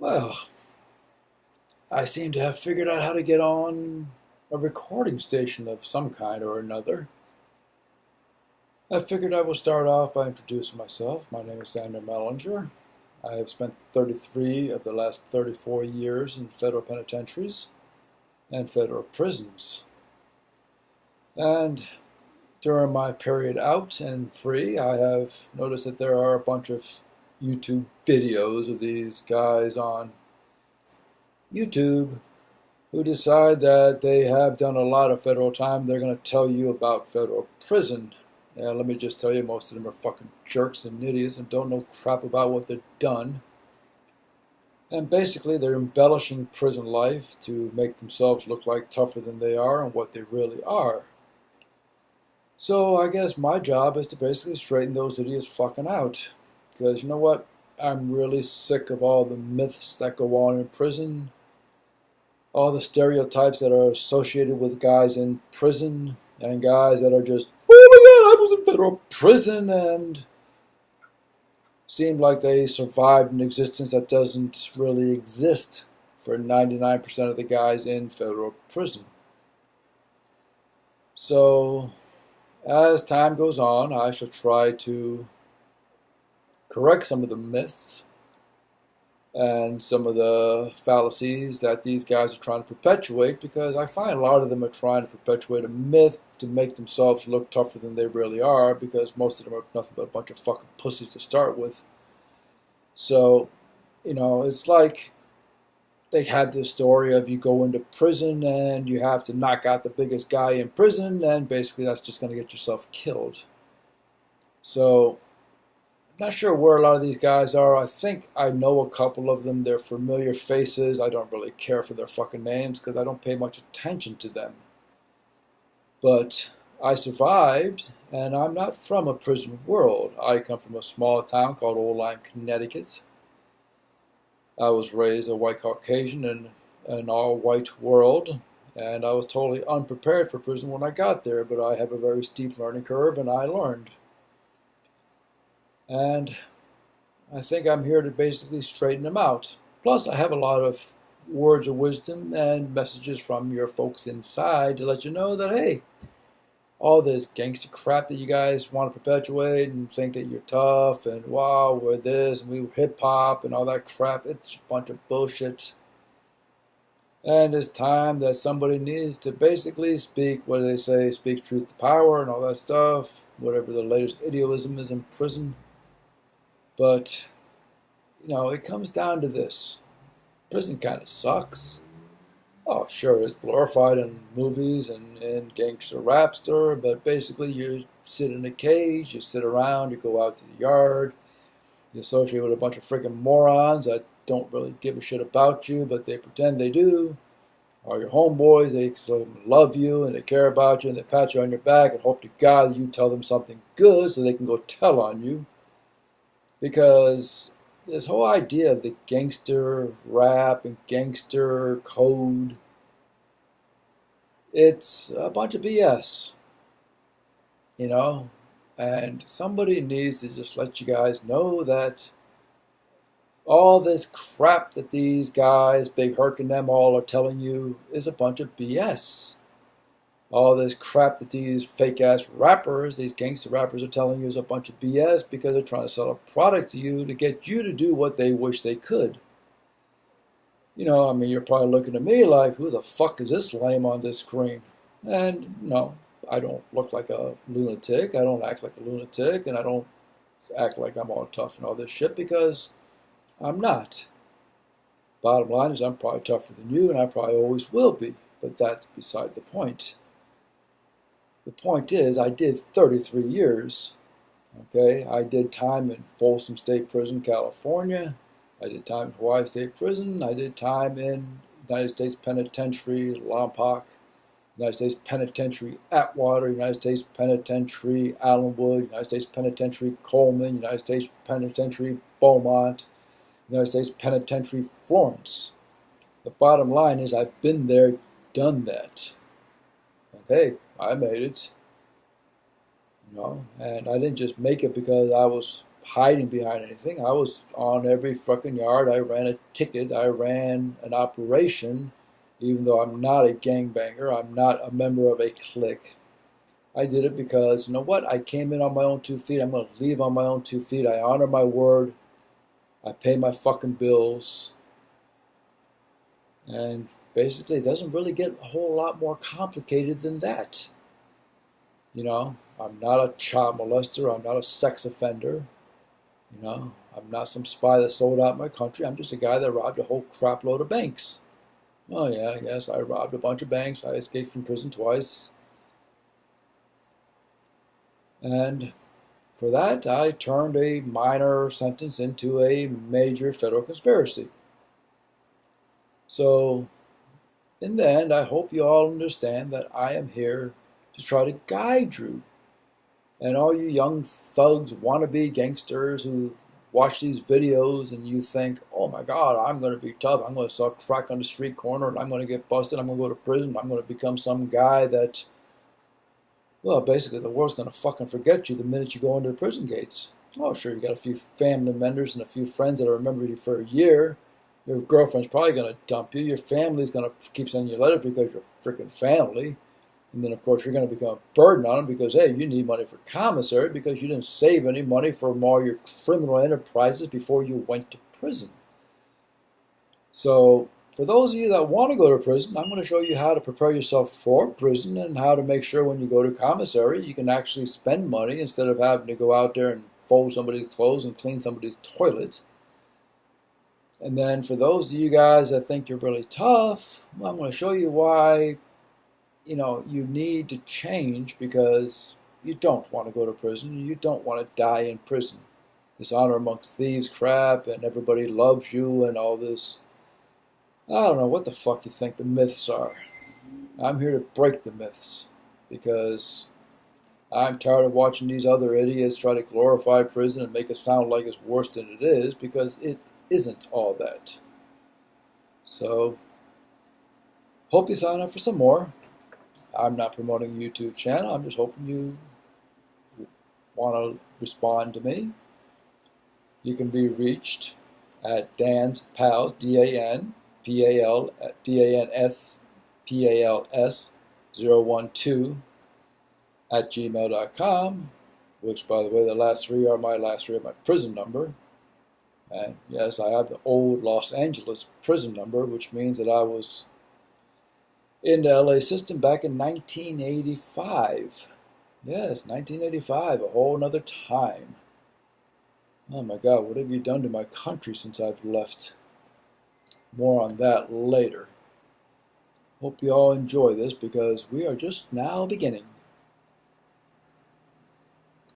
Well, I seem to have figured out how to get on a recording station of some kind or another. I figured I will start off by introducing myself. My name is Samuel Mellinger. I have spent 33 of the last 34 years in federal penitentiaries and federal prisons. And during my period out and free, I have noticed that there are a bunch of YouTube videos of these guys on YouTube who decide that they have done a lot of federal time. They're going to tell you about federal prison. And let me just tell you, most of them are fucking jerks and idiots and don't know crap about what they've done. And basically, they're embellishing prison life to make themselves look like tougher than they are and what they really are. So I guess my job is to basically straighten those idiots fucking out. Because you know what? I'm really sick of all the myths that go on in prison, all the stereotypes that are associated with guys in prison, and guys that are just, oh my god, I was in federal prison, and seem like they survived an existence that doesn't really exist for 99% of the guys in federal prison. So, as time goes on, I shall try to correct some of the myths and some of the fallacies that these guys are trying to perpetuate, because I find a lot of them are trying to perpetuate a myth to make themselves look tougher than they really are, because most of them are nothing but a bunch of fucking pussies to start with. So, it's like they had this story of you go into prison and you have to knock out the biggest guy in prison, and basically that's just going to get yourself killed. So, not sure where a lot of these guys are. I think I know a couple of them. They're familiar faces. I don't really care for their fucking names because I don't pay much attention to them. But I survived, and I'm not from a prison world. I come from a small town called Old Lyme, Connecticut. I was raised a white Caucasian in an all-white world, and I was totally unprepared for prison when I got there, but I have a very steep learning curve, and I learned. And I think I'm here to basically straighten them out. Plus, I have a lot of words of wisdom and messages from your folks inside to let you know that, hey, all this gangster crap that you guys want to perpetuate and think that you're tough and wow, we're this and we were hip hop and all that crap, it's a bunch of bullshit. And it's time that somebody needs to basically speak, what do they say, speak truth to power and all that stuff, whatever the latest idiotism is in prison. But, it comes down to this. Prison kind of sucks. Oh, sure, it's glorified in movies and in gangster rapster, but basically you sit in a cage, you sit around, you go out to the yard, you associate with a bunch of freaking morons that don't really give a shit about you, but they pretend they do. Or your homeboys, they love you and they care about you and they pat you on your back and hope to God you tell them something good so they can go tell on you. Because this whole idea of the gangster rap and gangster code, it's a bunch of BS, and somebody needs to just let you guys know that all this crap that these guys, Big Herc and them all are telling you is a bunch of BS. All this crap that these fake-ass rappers, these gangster rappers are telling you is a bunch of BS because they're trying to sell a product to you to get you to do what they wish they could. You're probably looking at me like, who the fuck is this lame on this screen? And, I don't look like a lunatic, I don't act like a lunatic, and I don't act like I'm all tough and all this shit because I'm not. Bottom line is I'm probably tougher than you, and I probably always will be, but that's beside the point. The point is, I did 33 years, okay? I did time in Folsom State Prison, California. I did time in Hawaii State Prison. I did time in United States Penitentiary, Lompoc, United States Penitentiary, Atwater, United States Penitentiary, Allenwood, United States Penitentiary, Coleman, United States Penitentiary, Beaumont, United States Penitentiary, Florence. The bottom line is I've been there, done that. And hey, I made it. And I didn't just make it because I was hiding behind anything. I was on every fucking yard. I ran a ticket. I ran an operation, even though I'm not a gangbanger. I'm not a member of a clique. I did it because, you know what? I came in on my own 2 feet. I'm going to leave on my own 2 feet. I honor my word. I pay my fucking bills. And basically, it doesn't really get a whole lot more complicated than that. You know, I'm not a child molester. I'm not a sex offender. You know, I'm not some spy that sold out my country. I'm just a guy that robbed a whole crap load of banks. Oh, yeah, yes, I robbed a bunch of banks. I escaped from prison twice. And for that, I turned a minor sentence into a major federal conspiracy. So, in the end, I hope you all understand that I am here to try to guide you. And all you young thugs, wannabe gangsters who watch these videos and you think, oh my God, I'm going to be tough. I'm going to sell crack on the street corner and I'm going to get busted. I'm going to go to prison. I'm going to become some guy that, well, basically the world's going to fucking forget you the minute you go into the prison gates. Oh, sure, you got a few family members and a few friends that remember you for a year. Your girlfriend's probably going to dump you. Your family's going to keep sending you letters because you're freaking family. And then, of course, you're going to become a burden on them because, hey, you need money for commissary because you didn't save any money from all your criminal enterprises before you went to prison. So, for those of you that want to go to prison, I'm going to show you how to prepare yourself for prison and how to make sure when you go to commissary, you can actually spend money instead of having to go out there and fold somebody's clothes and clean somebody's toilet. And then for those of you guys that think you're really tough, well, I'm going to show you why, you know, you need to change because you don't want to go to prison. You don't want to die in prison. This honor amongst thieves crap and everybody loves you and all this. I don't know what the fuck you think the myths are. I'm here to break the myths because I'm tired of watching these other idiots try to glorify prison and make it sound like it's worse than it is because it isn't all that. So, hope you sign up for some more. I'm not promoting a YouTube channel. I'm just hoping you want to respond to me. You can be reached at Dan's Pals, DANPALS, DANSPALS 012 at gmail.com, which, by the way, the last three are my prison number. And yes, I have the old Los Angeles prison number, which means that I was in the LA system back in 1985. Yes, 1985, a whole nother time. Oh my God, what have you done to my country since I've left? More on that later. Hope you all enjoy this because we are just now beginning.